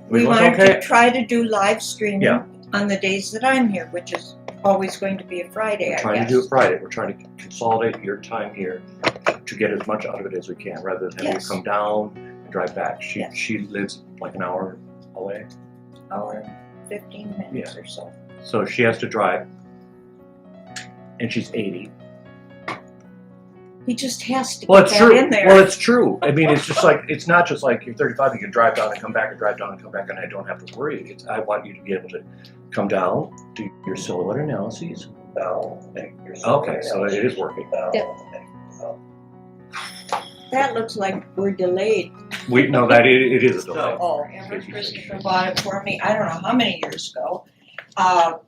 We wanted to try to do live streaming on the days that I'm here, which is always going to be a Friday, We're trying to do it Friday. We're trying to consolidate your time here to get as much out of it as we can, rather than having you come down and drive back. She lives like an hour away. Hour and 15 minutes or so. So she has to drive, and she's 80. He just has to Well, get it's that true. in there. Well, it's true. I mean, it's just like, it's not just like you're 35, you can drive down and come back, or drive down and come back, and I don't have to worry. I want you to be able to come down, do your silhouette analyses. Okay, so it is working. That looks like we're delayed. No, that it is a delay. Oh, Amber Christopher bought it for me, I don't know how many years ago.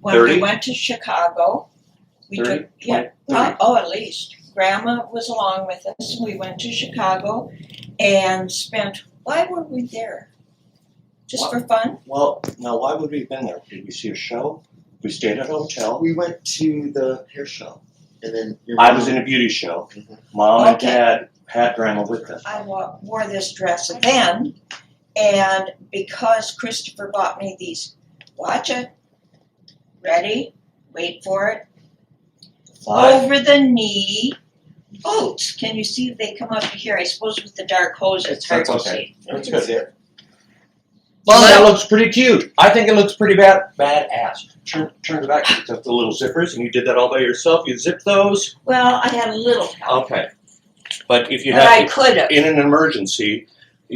When 30? we went to Chicago, we 30? took, at least. Grandma was along with us. We went to Chicago and spent, why were we there? Just for fun? Well, now why would we have been there? Did we see a show? We stayed at a hotel. We went to the hair show, and then I was in a beauty show. Mom and Dad had Grandma with them. I wore this dress then, and because Christopher bought me these, watch it, ready, wait for it, over the knee boots. Can you see if they come up here? I suppose with the dark hose it's hard to see. That's good. Well, that looks pretty cute. I think it looks pretty badass. Turn it back. It's got the little zippers, and you did that all by yourself. You zipped those. Well, I had a little help. Okay, but if you But I could have. in an emergency,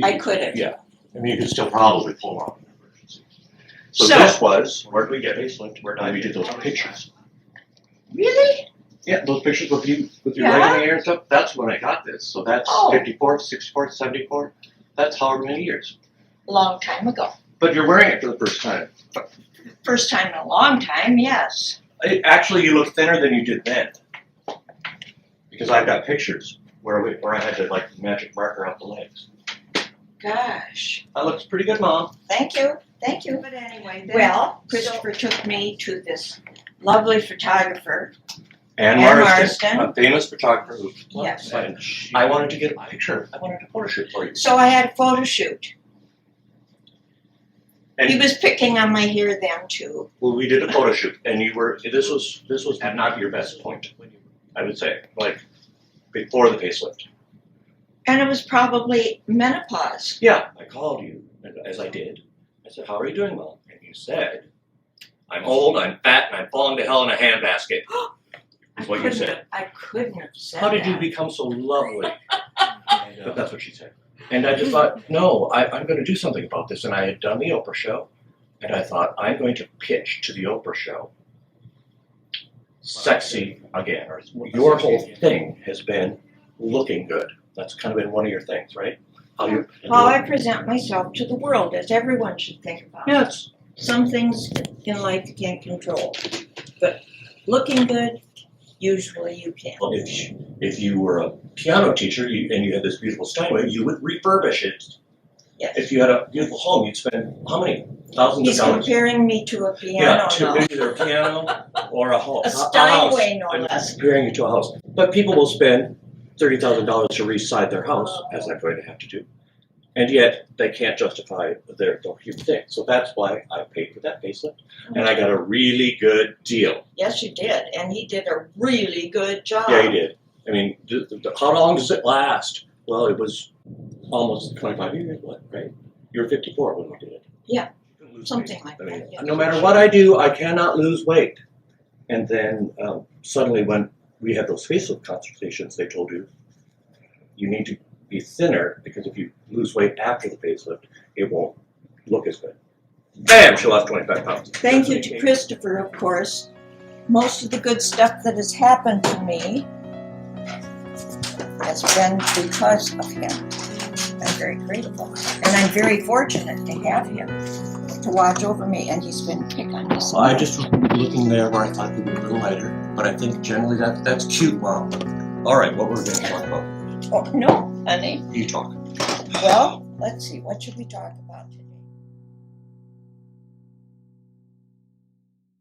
I could have. Yeah, I mean, you could still probably pull off an emergency. So this was where did we get facelift? Where we did those pictures. Really? Yeah, those pictures with your leg in the air and stuff. That's when I got this. So that's 54, 64, 74. That's however many years. Long time ago. But you're wearing it for the first time. First time in a long time, yes. Actually, you look thinner than you did then. Because I've got pictures where I had to like magic marker out the legs. Gosh. That looks pretty good, Mom. Thank you. Thank you. But anyway, Christopher took me to this lovely photographer. Ann Marston, a famous photographer who and I wanted to get a picture. I wanted a photo shoot for you. So I had a photo shoot. And he was picking on my hair then too. Well, we did a photo shoot, and this was at not your best point, I would say, like before the facelift. And it was probably menopause. Yeah, I called you, as I did. I said, "How are you doing, Mom?" And you said, "I'm old, I'm fat, and I'm falling to hell in a handbasket." Is what you said. I couldn't have said How did you become so lovely? But that's what she said. And I just thought, no, I'm going to do something about this. And I had done the Oprah show, and I thought, I'm going to pitch to the Oprah show, sexy again. Your whole thing has been looking good. That's kind of been one of your things, right? How I present myself to the world, as everyone should think about. Yes. Some things in life you can't control, but looking good, usually you can. Well, if you were a piano teacher and you had this beautiful Steinway, you would refurbish it. Yes. If you had a beautiful home, you'd spend how many thousands He's of dollars? He's comparing me to a piano. Yeah, either a piano or a home. A Steinway, no less. I'm comparing you to a house. But people will spend $30,000 to reside their house, as I'm going to have to do, and yet they can't justify their huge thing. So that's why I paid for that facelift, and I got a really good deal. Yes, you did, and he did a really good job. Yeah, he did. I mean, how long does it last? Well, it was almost 25 years, right? You were 54 when we did it. Yeah, something like that. Yeah. No matter what I do, I cannot lose weight. And then suddenly when we had those facelift consultations, they told you need to be thinner because if you lose weight after the facelift, it won't look as good. Bam! She lost 25 pounds. Thank you to Christopher, of course. Most of the good stuff that has happened to me has been because of him. I'm very grateful. And I'm very fortunate to have him to watch over me, and he's been picking on me so I just was looking there where I thought you'd be a little lighter, but I think generally that's cute, Mom. All right, what were we going to talk about? Oh, no, honey. You talk. Well, let's see. What should we talk about today?